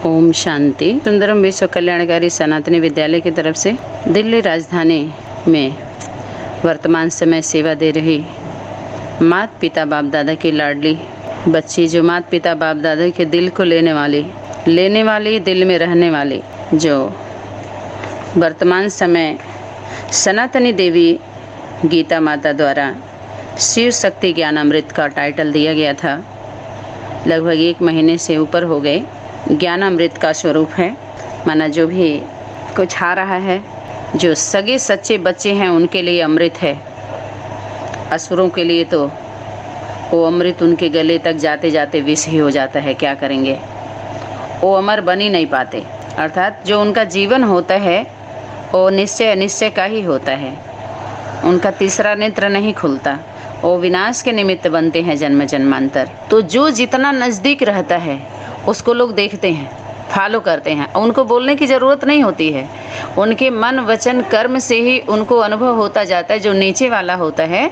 ओम शांति। सुंदरम विश्व कल्याणकारी सनातनी विद्यालय की तरफ से दिल्ली राजधानी में वर्तमान समय सेवा दे रही माता पिता बाप दादा की लाडली बच्ची, जो माता पिता बाप दादा के दिल को लेने वाली दिल में रहने वाली, जो वर्तमान समय सनातनी देवी गीता माता द्वारा शिव शक्ति ज्ञान अमृत का टाइटल दिया गया था। लगभग 1 महीने से ऊपर हो गए। ज्ञान अमृत का स्वरूप है, माना जो भी कुछ आ रहा है, जो सगे सच्चे बच्चे हैं उनके लिए अमृत है। असुरों के लिए तो वो अमृत उनके गले तक जाते जाते विष ही हो जाता है। क्या करेंगे, वो अमर बन ही नहीं पाते। अर्थात जो उनका जीवन होता है वो निश्चय अनिश्चय का ही होता है। उनका तीसरा नेत्र नहीं खुलता, वो विनाश के निमित्त बनते हैं जन्म जन्मांतर। तो जो जितना नज़दीक रहता है उसको लोग देखते हैं, फॉलो करते हैं। उनको बोलने की ज़रूरत नहीं होती है, उनके मन वचन कर्म से ही उनको अनुभव होता जाता है। जो नीचे वाला होता है,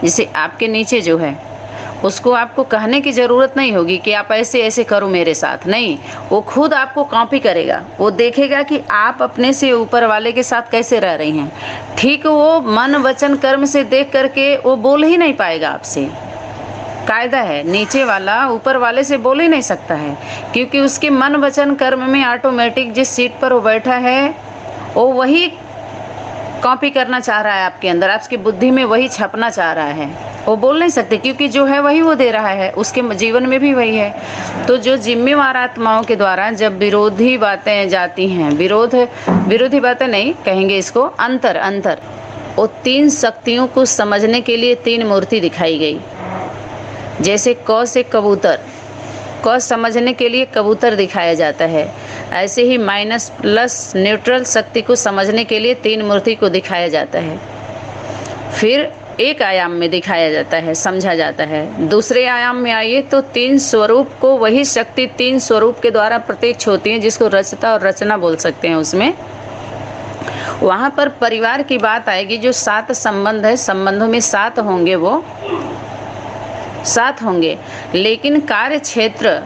जैसे आपके नीचे जो है, उसको आपको कहने की ज़रूरत नहीं होगी कि आप ऐसे ऐसे करो मेरे साथ। नहीं, वो खुद आपको कॉपी करेगा। वो देखेगा कि आप अपने से ऊपर वाले के साथ कैसे रह रही हैं। ठीक वो मन वचन कर्म से देख करके वो बोल ही नहीं पाएगा आपसे। कायदा है, नीचे वाला ऊपर वाले से बोल ही नहीं सकता है, क्योंकि उसके मन वचन कर्म में ऑटोमेटिक जिस सीट पर वो बैठा है वो वही कॉपी करना चाह रहा है आपके अंदर, आपकी बुद्धि में वही छपना चाह रहा है। वो बोल नहीं सकते, क्योंकि जो है वही वो दे रहा है, उसके जीवन में भी वही है। तो जो जिम्मेवार आत्माओं के द्वारा जब विरोधी बातें जाती हैं, विरोधी बातें नहीं कहेंगे इसको, अंतर वो 3 शक्तियों को समझने के लिए 3 मूर्ति दिखाई गई। जैसे क से कबूतर, क समझने के लिए कबूतर दिखाया जाता है, ऐसे ही माइनस प्लस न्यूट्रल शक्ति को समझने के लिए 3 मूर्ति को दिखाया जाता है। फिर एक आयाम में दिखाया जाता है, समझा जाता है। दूसरे आयाम में आइए तो 3 स्वरूप को वही शक्ति 3 स्वरूप के द्वारा प्रत्यक्ष होती है, जिसको रचता और रचना बोल सकते हैं। उसमें वहाँ पर परिवार की बात आएगी। जो 7 संबंध है, संबंधों में 7 होंगे, वो 7 होंगे, लेकिन कार्य क्षेत्र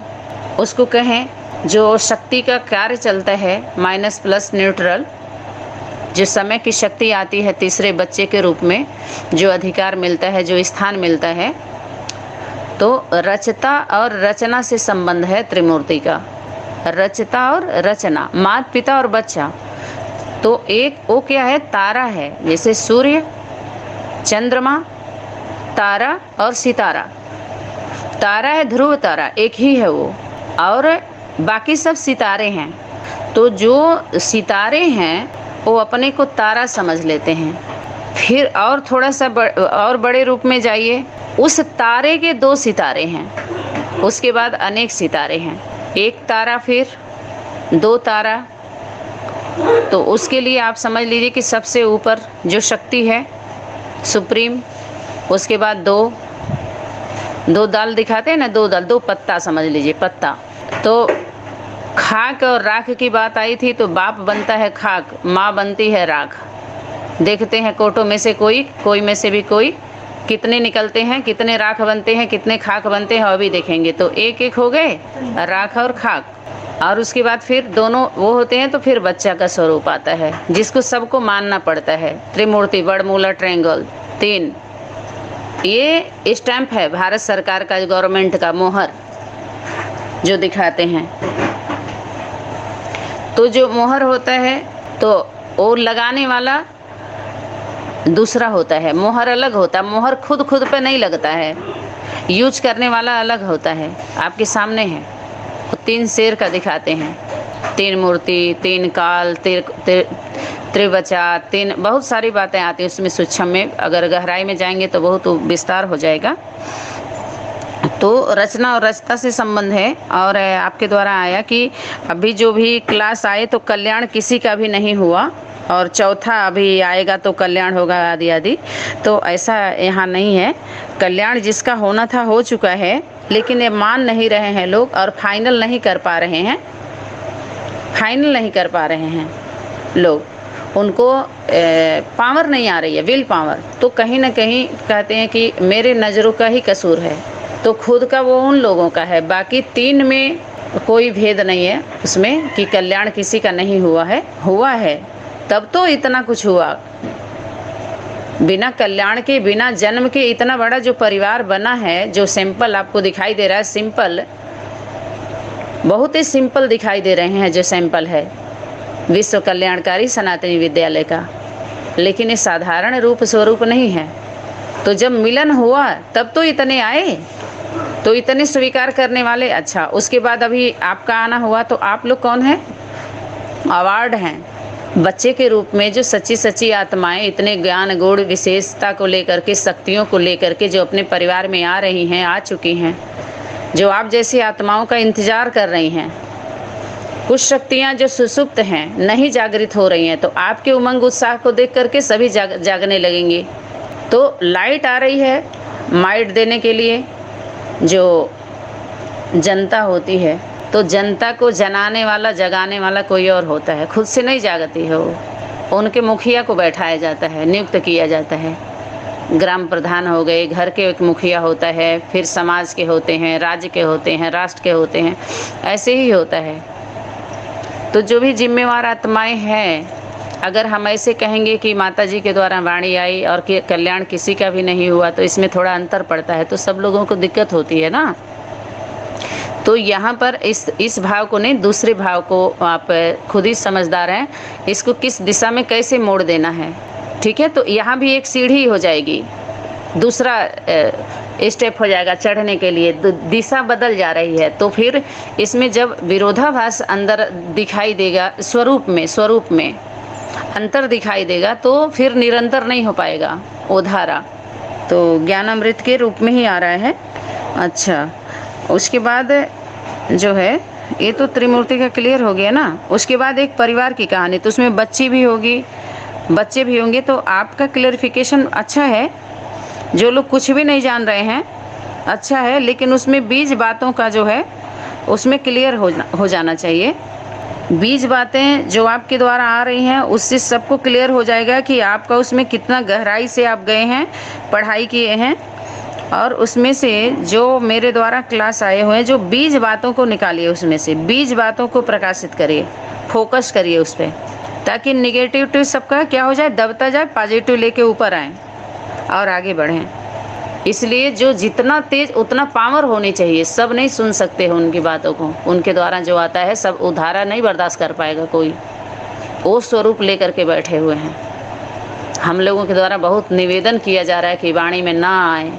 उसको कहें जो शक्ति का कार्य चलता है, माइनस प्लस न्यूट्रल, जो समय की शक्ति आती है तीसरे बच्चे के रूप में, जो अधिकार मिलता है, जो स्थान मिलता है। तो रचता और रचना से संबंध है त्रिमूर्ति का। रचता और रचना, माता पिता और बच्चा। तो एक वो क्या है, तारा है, जैसे सूर्य, चंद्रमा, तारा और सितारा। तारा है ध्रुव तारा, एक ही है वो, और बाकी सब सितारे हैं। तो जो सितारे हैं वो अपने को तारा समझ लेते हैं। फिर और थोड़ा सा और बड़े रूप में जाइए, उस तारे के 2 सितारे हैं, उसके बाद अनेक सितारे हैं। एक तारा, फिर 2 तारा। तो उसके लिए आप समझ लीजिए कि सबसे ऊपर जो शक्ति है सुप्रीम, उसके बाद 2 दाल दिखाते हैं ना, 2 दाल, 2 पत्ता समझ लीजिए, पत्ता। तो खाक और राख की बात आई थी, तो बाप बनता है खाक, माँ बनती है राख। देखते हैं कोटों में से कोई में से भी कोई कितने निकलते हैं, कितने राख बनते हैं, कितने खाक बनते हैं, अभी देखेंगे। तो 1-1 हो गए, राख और खाक। और उसके बाद फिर दोनों वो होते हैं, तो फिर बच्चा का स्वरूप आता है, जिसको सबको मानना पड़ता है। त्रिमूर्ति, वर्डमूला, ट्रायंगल, 3। ये स्टैंप है भारत सरकार का, गवर्नमेंट का मोहर जो दिखाते हैं। तो जो मोहर होता है तो वो लगाने वाला दूसरा होता है, मोहर अलग होता है। मोहर खुद पे नहीं लगता है, यूज करने वाला अलग होता है। आपके सामने है, वो 3 शेर का दिखाते हैं, 3 मूर्ति, 3 काल, त्रिवचा, 3 बहुत सारी बातें आती हैं उसमें सूक्ष्म में। अगर गहराई में जाएंगे तो बहुत विस्तार हो जाएगा। तो रचना और रचता से संबंध है। और आपके द्वारा आया कि अभी जो भी क्लास आए तो कल्याण किसी का भी नहीं हुआ, और चौथा अभी आएगा तो कल्याण होगा, आदि आदि। तो ऐसा यहाँ नहीं है। कल्याण जिसका होना था हो चुका है, लेकिन ये मान नहीं रहे हैं लोग, और फाइनल नहीं कर पा रहे हैं, लोग। उनको पावर नहीं आ रही है, विल पावर। तो कहीं ना कहीं कहते हैं कि मेरे नज़रों का ही कसूर है। तो खुद का वो उन लोगों का है, बाकी 3 में कोई भेद नहीं है उसमें कि कल्याण किसी का नहीं हुआ है तब तो इतना कुछ हुआ। बिना कल्याण के, बिना जन्म के इतना बड़ा जो परिवार बना है, जो सिंपल आपको दिखाई दे रहा है, सिंपल, बहुत ही सिंपल दिखाई दे रहे हैं जो सैंपल है विश्व कल्याणकारी सनातनी विद्यालय का, लेकिन ये साधारण रूप स्वरूप नहीं है। तो जब मिलन हुआ तब तो इतने आए, तो इतने स्वीकार करने वाले। अच्छा, उसके बाद अभी आपका आना हुआ, तो आप लोग कौन हैं? अवार्ड हैं बच्चे के रूप में, जो सच्ची सच्ची आत्माएं इतने ज्ञान गुण विशेषता को लेकर के, शक्तियों को लेकर के जो अपने परिवार में आ रही हैं, आ चुकी हैं, जो आप जैसी आत्माओं का इंतजार कर रही हैं। कुछ शक्तियां जो सुसुप्त हैं, नहीं जागृत हो रही हैं, तो आपके उमंग उत्साह को देख करके सभी जागने लगेंगे। तो लाइट आ रही है माइट देने के लिए। जो जनता होती है, तो जनता को जनाने वाला, जगाने वाला कोई और होता है, खुद से नहीं जागती है वो। उनके मुखिया को बैठाया जाता है, नियुक्त किया जाता है। ग्राम प्रधान हो गए, घर के एक मुखिया होता है, फिर समाज के होते हैं, राज्य के होते हैं, राष्ट्र के होते हैं, ऐसे ही होता है। तो जो भी जिम्मेवार आत्माएं हैं, अगर हम ऐसे कहेंगे कि माता जी के द्वारा वाणी आई और कि कल्याण किसी का भी नहीं हुआ, तो इसमें थोड़ा अंतर पड़ता है, तो सब लोगों को दिक्कत होती है ना। तो यहाँ पर इस भाव को नहीं, दूसरे भाव को आप खुद ही समझदार हैं, इसको किस दिशा में कैसे मोड़ देना है। ठीक है, तो यहाँ भी एक सीढ़ी हो जाएगी, दूसरा स्टेप हो जाएगा चढ़ने के लिए, दिशा बदल जा रही है। तो फिर इसमें जब विरोधाभास अंदर दिखाई देगा, स्वरूप में अंतर दिखाई देगा, तो फिर निरंतर नहीं हो पाएगा वो धारा। तो ज्ञान अमृत के रूप में ही आ रहा है। अच्छा, उसके बाद जो है, ये तो त्रिमूर्ति का क्लियर हो गया ना। उसके बाद एक परिवार की कहानी, तो उसमें बच्चे भी होंगे। तो आपका क्लियरिफिकेशन अच्छा है। जो लोग कुछ भी नहीं जान रहे हैं, अच्छा है, लेकिन उसमें बीज बातों का जो है उसमें क्लियर हो जाना चाहिए। बीज बातें जो आपके द्वारा आ रही हैं, उससे सबको क्लियर हो जाएगा कि आपका उसमें कितना गहराई से आप गए हैं, पढ़ाई किए हैं। और उसमें से जो मेरे द्वारा क्लास आए हुए हैं, जो बीज बातों को निकालिए, उसमें से बीज बातों को प्रकाशित करिए, फोकस करिए उस पर, ताकि निगेटिव सबका क्या हो जाए, दबता जाए, पॉजिटिव लेके ऊपर आए और आगे बढ़ें। इसलिए जो जितना तेज उतना पावर होनी चाहिए। सब नहीं सुन सकते हैं उनकी बातों को, उनके द्वारा जो आता है सब उधारा नहीं बर्दाश्त कर पाएगा कोई। वो स्वरूप लेकर के बैठे हुए हैं। हम लोगों के द्वारा बहुत निवेदन किया जा रहा है कि वाणी में ना आए,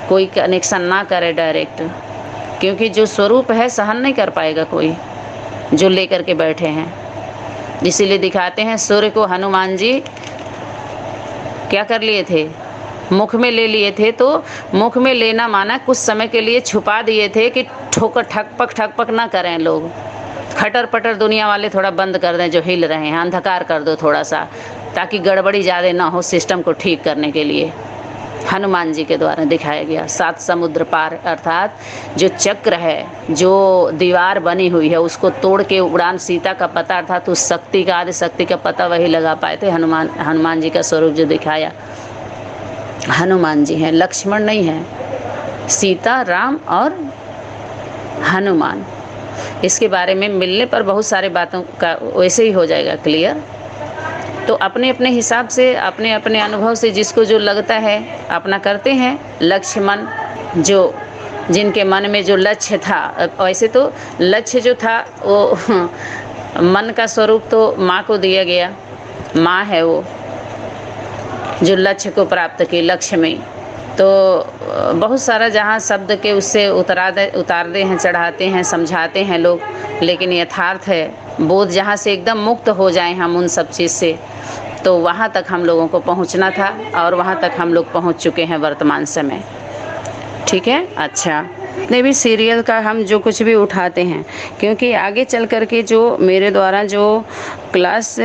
कोई कनेक्शन ना करे डायरेक्ट, क्योंकि जो स्वरूप है सहन नहीं कर पाएगा कोई, जो लेकर के बैठे हैं। इसीलिए दिखाते हैं, सूर्य को हनुमान जी क्या कर लिए थे, मुख में ले लिए थे। तो मुख में लेना माना कुछ समय के लिए छुपा दिए थे कि ठोकर ठकपक ना करें लोग, खटर पटर दुनिया वाले थोड़ा बंद कर दें जो हिल रहे हैं, अंधकार कर दो थोड़ा सा, ताकि गड़बड़ी ज़्यादा ना हो सिस्टम को ठीक करने के लिए। हनुमान जी के द्वारा दिखाया गया 7 समुद्र पार, अर्थात जो चक्र है, जो दीवार बनी हुई है, उसको तोड़ के उड़ान सीता का पता, अर्थात उस शक्ति का, आदि शक्ति का पता वही लगा पाए थे। हनुमान जी का स्वरूप जो दिखाया, हनुमान जी हैं, लक्ष्मण नहीं है, सीता, राम और हनुमान। इसके बारे में मिलने पर बहुत सारे बातों का वैसे ही हो जाएगा क्लियर। तो अपने अपने हिसाब से, अपने अपने अनुभव से जिसको जो लगता है अपना करते हैं। लक्ष्मण जो जिनके मन में जो लक्ष्य था, वैसे तो लक्ष्य जो था वो मन का स्वरूप तो माँ को दिया गया, माँ है वो जो लक्ष्य को प्राप्त की, लक्ष्य में। तो बहुत सारा जहाँ शब्द के उससे उतारते हैं, चढ़ाते हैं, समझाते हैं लोग, लेकिन यथार्थ है बोध जहाँ से एकदम मुक्त हो जाएं हम उन सब चीज़ से, तो वहाँ तक हम लोगों को पहुँचना था और वहाँ तक हम लोग पहुँच चुके हैं वर्तमान समय। ठीक है। अच्छा, जितने भी सीरियल का हम जो कुछ भी उठाते हैं, क्योंकि आगे चल कर के जो मेरे द्वारा जो क्लास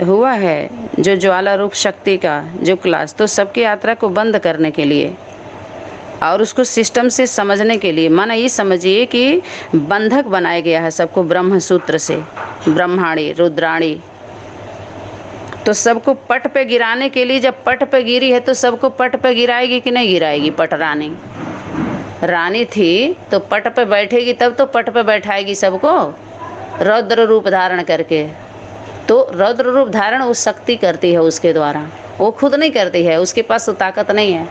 हुआ है, जो ज्वाला रूप शक्ति का जो क्लास, तो सबकी यात्रा को बंद करने के लिए और उसको सिस्टम से समझने के लिए, माना ये समझिए कि बंधक बनाया गया है सबको ब्रह्म सूत्र से, ब्रह्माणी रुद्राणी। तो सबको पट पे गिराने के लिए, जब पट पे गिरी है तो सबको पट पे गिराएगी कि नहीं गिराएगी पटरानी। रानी थी तो पट पे बैठेगी तब तो पट पे बैठाएगी सबको, रौद्र रूप धारण करके। तो रौद्र रूप धारण वो शक्ति करती है उसके द्वारा, वो खुद नहीं करती है, उसके पास तो ताकत नहीं है।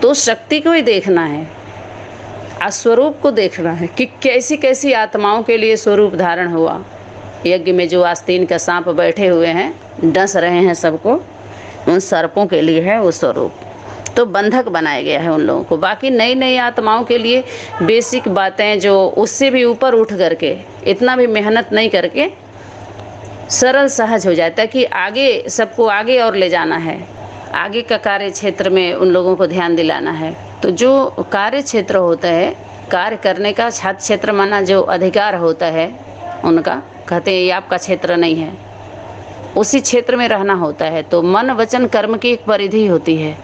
तो शक्ति को ही देखना है, स्वरूप को देखना है कि कैसी कैसी आत्माओं के लिए स्वरूप धारण हुआ। यज्ञ में जो आस्तीन का सांप बैठे हुए हैं, डस रहे हैं सबको, उन सर्पों के लिए है वो स्वरूप। तो बंधक बनाया गया है उन लोगों को। बाकी नई नई आत्माओं के लिए बेसिक बातें जो उससे भी ऊपर उठ करके, इतना भी मेहनत नहीं करके सरल सहज हो जाए, ताकि आगे सबको आगे और ले जाना है, आगे का कार्य क्षेत्र में उन लोगों को ध्यान दिलाना है। तो जो कार्य क्षेत्र होता है, कार्य करने का छात्र क्षेत्र माना जो अधिकार होता है उनका, कहते हैं ये आपका क्षेत्र नहीं है, उसी क्षेत्र में रहना होता है। तो मन वचन कर्म की एक परिधि होती है,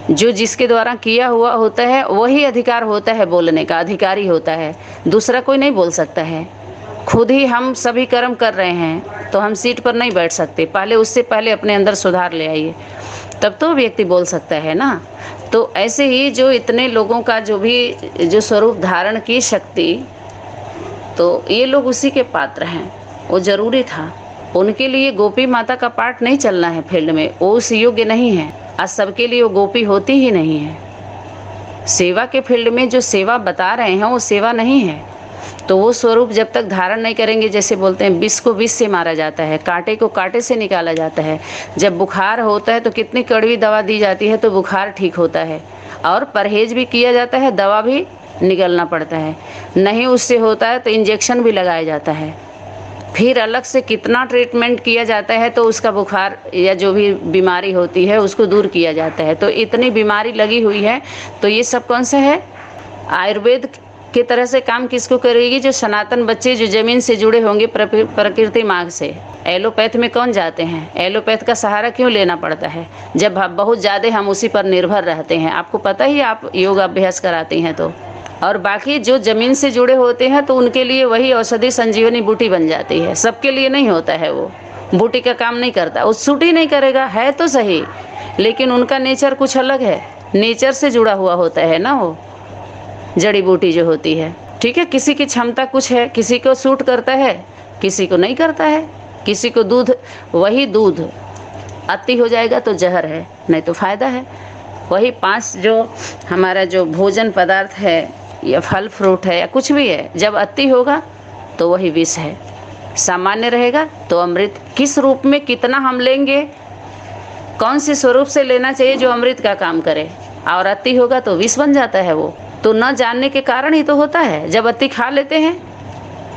जो जिसके द्वारा किया हुआ होता है वही अधिकार होता है, बोलने का अधिकारी होता है, दूसरा कोई नहीं बोल सकता है। खुद ही हम सभी कर्म कर रहे हैं तो हम सीट पर नहीं बैठ सकते, पहले उससे पहले अपने अंदर सुधार ले आइए, तब तो व्यक्ति बोल सकता है ना। तो ऐसे ही जो इतने लोगों का जो भी जो स्वरूप धारण की शक्ति, तो ये लोग उसी के पात्र हैं, वो जरूरी था उनके लिए। गोपी माता का पाठ नहीं चलना है फील्ड में, वो उस योग्य नहीं है। आज सबके लिए वो गोपी होती ही नहीं है। सेवा के फील्ड में जो सेवा बता रहे हैं वो सेवा नहीं है। तो वो स्वरूप जब तक धारण नहीं करेंगे, जैसे बोलते हैं विष को विष से मारा जाता है, कांटे को कांटे से निकाला जाता है। जब बुखार होता है तो कितनी कड़वी दवा दी जाती है तो बुखार ठीक होता है, और परहेज भी किया जाता है, दवा भी निगलना पड़ता है, नहीं उससे होता है तो इंजेक्शन भी लगाया जाता है, फिर अलग से कितना ट्रीटमेंट किया जाता है तो उसका बुखार या जो भी बीमारी होती है उसको दूर किया जाता है। तो इतनी बीमारी लगी हुई है, तो ये सब कौन सा है? आयुर्वेद की तरह से काम किसको करेगी? जो सनातन बच्चे जो जमीन से जुड़े होंगे प्रकृति मार्ग से। एलोपैथ में कौन जाते हैं? एलोपैथ का सहारा क्यों लेना पड़ता है जब बहुत ज़्यादा हम उसी पर निर्भर रहते हैं? आपको पता ही, आप योग अभ्यास कराते हैं तो। और बाकी जो ज़मीन से जुड़े होते हैं तो उनके लिए वही औषधि संजीवनी बूटी बन जाती है, सबके लिए नहीं होता है। वो बूटी का काम नहीं करता, वो सूट ही नहीं करेगा, है तो सही, लेकिन उनका नेचर कुछ अलग है, नेचर से जुड़ा हुआ होता है ना वो जड़ी बूटी जो होती है। ठीक है, किसी की क्षमता कुछ है, किसी को सूट करता है, किसी को नहीं करता है। किसी को दूध, वही दूध अति हो जाएगा तो जहर है, नहीं तो फायदा है। वही 5 जो हमारा जो भोजन पदार्थ है या फल फ्रूट है या कुछ भी है, जब अति होगा तो वही विष है, सामान्य रहेगा तो अमृत। किस रूप में कितना हम लेंगे, कौन से स्वरूप से लेना चाहिए जो अमृत का काम करे, और अति होगा तो विष बन जाता है वो। तो न जानने के कारण ही तो होता है। जब अति खा लेते हैं,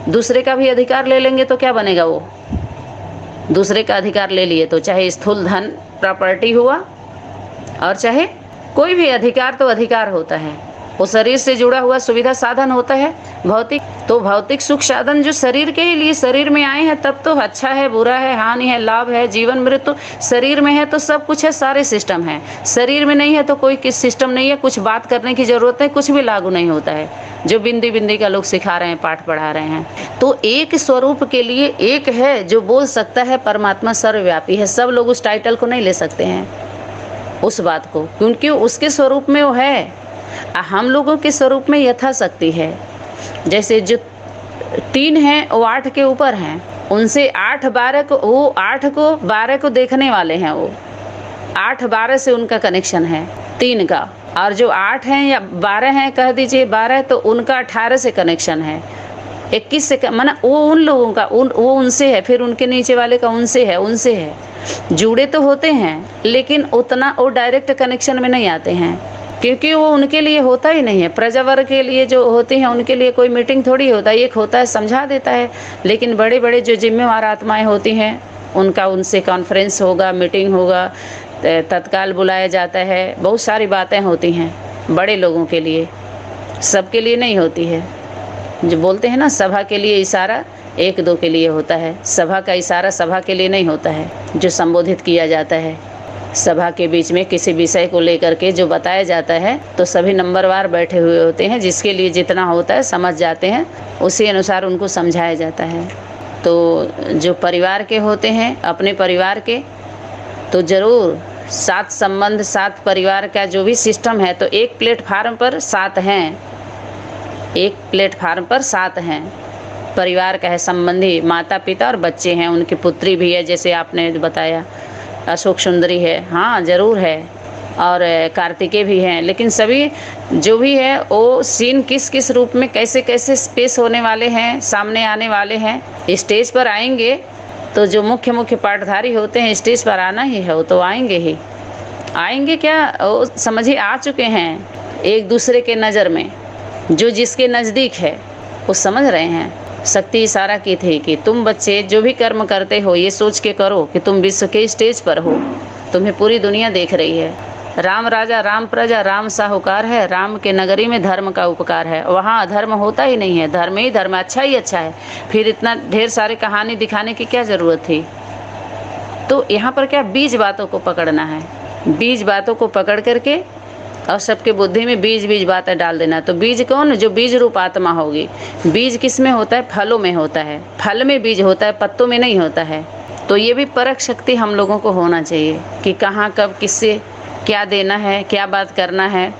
दूसरे का भी अधिकार ले लेंगे तो क्या बनेगा? वो दूसरे का अधिकार ले लिए तो चाहे स्थूल धन प्रॉपर्टी हुआ और चाहे कोई भी अधिकार, तो अधिकार होता है, वो शरीर से जुड़ा हुआ सुविधा साधन होता है भौतिक। तो भौतिक सुख साधन जो शरीर के ही लिए शरीर में आए हैं, तब तो अच्छा है, बुरा है, हानि है, लाभ है, जीवन मृत्यु शरीर में है तो सब कुछ है, सारे सिस्टम है। शरीर में नहीं है तो कोई किस सिस्टम नहीं है, कुछ बात करने की जरूरत है, कुछ भी लागू नहीं होता है, जो बिंदी बिंदी का लोग सिखा रहे हैं, पाठ पढ़ा रहे हैं। तो एक स्वरूप के लिए एक है जो बोल सकता है परमात्मा सर्वव्यापी है। सब लोग उस टाइटल को नहीं ले सकते हैं, उस बात को, क्योंकि उसके स्वरूप में वो है। हम लोगों के स्वरूप में यथाशक्ति है। जैसे जो 3 हैं वो 8 के ऊपर हैं, उनसे 8 12 को, वो 8 को 12 को देखने वाले हैं, वो 8 12 से उनका कनेक्शन है 3 का। और जो 8 हैं या 12 हैं, कह दीजिए 12, तो उनका 18 से कनेक्शन है, 21 से माना वो उन लोगों का वो उनसे है, फिर उनके नीचे वाले का उनसे है। जुड़े तो होते हैं लेकिन उतना वो डायरेक्ट कनेक्शन में नहीं आते हैं, क्योंकि वो उनके लिए होता ही नहीं है। प्रजा वर्ग के लिए जो होते हैं उनके लिए कोई मीटिंग थोड़ी होता है, एक होता है समझा देता है। लेकिन बड़े बड़े जो जिम्मेवार आत्माएं होती हैं उनका उनसे कॉन्फ्रेंस होगा, मीटिंग होगा, तत्काल बुलाया जाता है, बहुत सारी बातें होती हैं बड़े लोगों के लिए, सबके लिए नहीं होती है। जो बोलते हैं ना, सभा के लिए इशारा 1-2 के लिए होता है, सभा का इशारा सभा के लिए नहीं होता है। जो संबोधित किया जाता है सभा के बीच में किसी विषय को लेकर के जो बताया जाता है, तो सभी नंबरवार बैठे हुए होते हैं, जिसके लिए जितना होता है समझ जाते हैं, उसी अनुसार उनको समझाया जाता है। तो जो परिवार के होते हैं, अपने परिवार के, तो ज़रूर 7 संबंध, 7 परिवार का जो भी सिस्टम है, तो एक प्लेटफार्म पर 7 हैं, एक प्लेटफार्म पर 7 हैं। परिवार का है, संबंधी माता पिता और बच्चे हैं, उनकी पुत्री भी है जैसे आपने बताया, अशोक सुंदरी है, हाँ ज़रूर है, और कार्तिकेय भी हैं। लेकिन सभी जो भी है वो सीन किस किस रूप में कैसे कैसे पेश होने वाले हैं, सामने आने वाले हैं। स्टेज पर आएंगे तो जो मुख्य मुख्य पाठधारी होते हैं स्टेज पर आना ही है, वो तो आएंगे ही, आएंगे क्या, वो समझिए आ चुके हैं एक दूसरे के नज़र में। जो जिसके नज़दीक है वो समझ रहे हैं। शक्ति इशारा की थी कि तुम बच्चे जो भी कर्म करते हो ये सोच के करो कि तुम विश्व के स्टेज पर हो, तुम्हें पूरी दुनिया देख रही है। राम राजा राम प्रजा राम साहूकार है, राम के नगरी में धर्म का उपकार है। वहाँ अधर्म होता ही नहीं है, धर्म ही धर्म, अच्छा ही अच्छा है। फिर इतना ढेर सारे कहानी दिखाने की क्या ज़रूरत थी। तो यहाँ पर क्या बीज बातों को पकड़ना है, बीज बातों को पकड़ करके और सबके बुद्धि में बीज बीज बातें डाल देना। तो बीज कौन, जो बीज रूप आत्मा होगी। बीज किस में होता है, फलों में होता है, फल में बीज होता है, पत्तों में नहीं होता है। तो ये भी परख शक्ति हम लोगों को होना चाहिए कि कहाँ कब किससे क्या देना है, क्या बात करना है।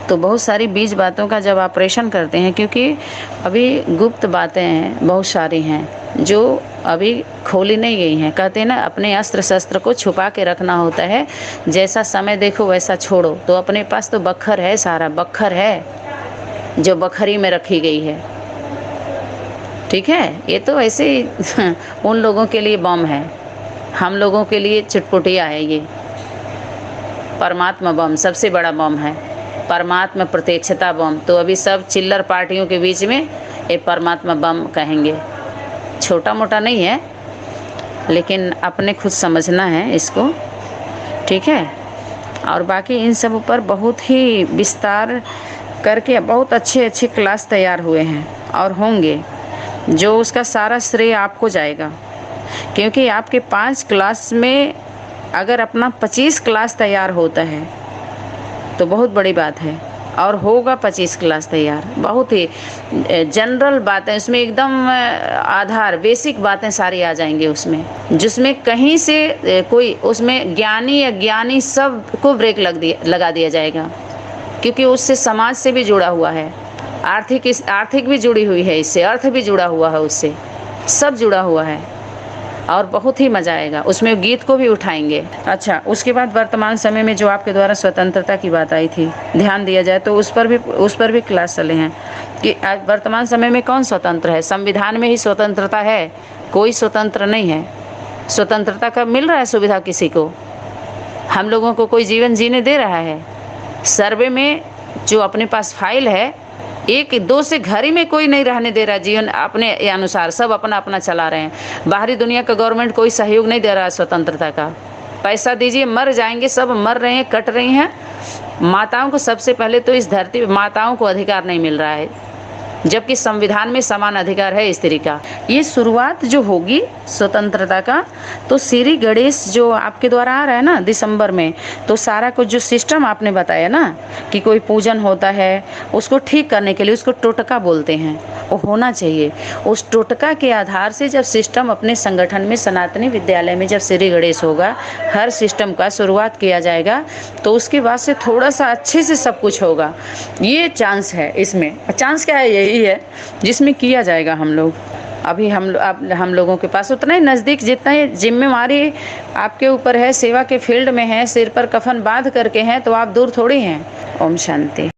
तो बहुत सारी बीज बातों का जब ऑपरेशन करते हैं, क्योंकि अभी गुप्त बातें हैं, बहुत सारी हैं जो अभी खोली नहीं गई हैं। कहते हैं ना, अपने अस्त्र शस्त्र को छुपा के रखना होता है, जैसा समय देखो वैसा छोड़ो। तो अपने पास तो बखर है, सारा बखर है जो बखरी में रखी गई है, ठीक है। ये तो ऐसे ही उन लोगों के लिए बम है, हम लोगों के लिए चुटपुटिया है। ये परमात्मा बम सबसे बड़ा बम है, परमात्मा प्रत्यक्षता बम। तो अभी सब चिल्लर पार्टियों के बीच में ये परमात्मा बम कहेंगे, छोटा मोटा नहीं है, लेकिन अपने खुद समझना है इसको, ठीक है। और बाकी इन सब ऊपर बहुत ही विस्तार करके बहुत अच्छे अच्छे क्लास तैयार हुए हैं और होंगे, जो उसका सारा श्रेय आपको जाएगा। क्योंकि आपके 5 क्लास में अगर अपना 25 क्लास तैयार होता है तो बहुत बड़ी बात है। और होगा 25 क्लास तैयार, बहुत ही जनरल बातें उसमें, एकदम आधार बेसिक बातें सारी आ जाएंगी उसमें, जिसमें कहीं से कोई उसमें ज्ञानी अज्ञानी सब को ब्रेक लगा दिया जाएगा। क्योंकि उससे समाज से भी जुड़ा हुआ है, आर्थिक भी जुड़ी हुई है इससे, अर्थ भी जुड़ा हुआ है उससे, सब जुड़ा हुआ है। और बहुत ही मज़ा आएगा उसमें, गीत को भी उठाएंगे। अच्छा, उसके बाद वर्तमान समय में जो आपके द्वारा स्वतंत्रता की बात आई थी, ध्यान दिया जाए तो उस पर भी क्लास चले हैं कि वर्तमान समय में कौन स्वतंत्र है। संविधान में ही स्वतंत्रता है, कोई स्वतंत्र नहीं है। स्वतंत्रता कब मिल रहा है सुविधा किसी को, हम लोगों को कोई जीवन जीने दे रहा है। सर्वे में जो अपने पास फाइल है, 1-2 से घर ही में कोई नहीं रहने दे रहा जीवन अपने अनुसार, सब अपना अपना चला रहे हैं। बाहरी दुनिया का गवर्नमेंट कोई सहयोग नहीं दे रहा है स्वतंत्रता का। पैसा दीजिए, मर जाएंगे, सब मर रहे हैं, कट रही हैं। माताओं को सबसे पहले तो इस धरती पर माताओं को अधिकार नहीं मिल रहा है, जबकि संविधान में समान अधिकार है स्त्री का। ये शुरुआत जो होगी स्वतंत्रता का, तो श्री गणेश जो आपके द्वारा आ रहा है ना दिसंबर में, तो सारा कुछ जो सिस्टम आपने बताया ना कि कोई पूजन होता है, उसको ठीक करने के लिए उसको टोटका बोलते हैं, वो होना चाहिए। उस टोटका के आधार से जब सिस्टम अपने संगठन में सनातनी विद्यालय में जब श्री गणेश होगा, हर सिस्टम का शुरुआत किया जाएगा, तो उसके बाद से थोड़ा सा अच्छे से सब कुछ होगा। ये चांस है इसमें, चांस क्या है, यही है जिसमें किया जाएगा। हम लोग अभी हम लोगों के पास उतना ही नज़दीक, जितना ही जिम्मेवारी आपके ऊपर है, सेवा के फील्ड में है, सिर पर कफन बांध करके हैं, तो आप दूर थोड़ी हैं। ओम शांति।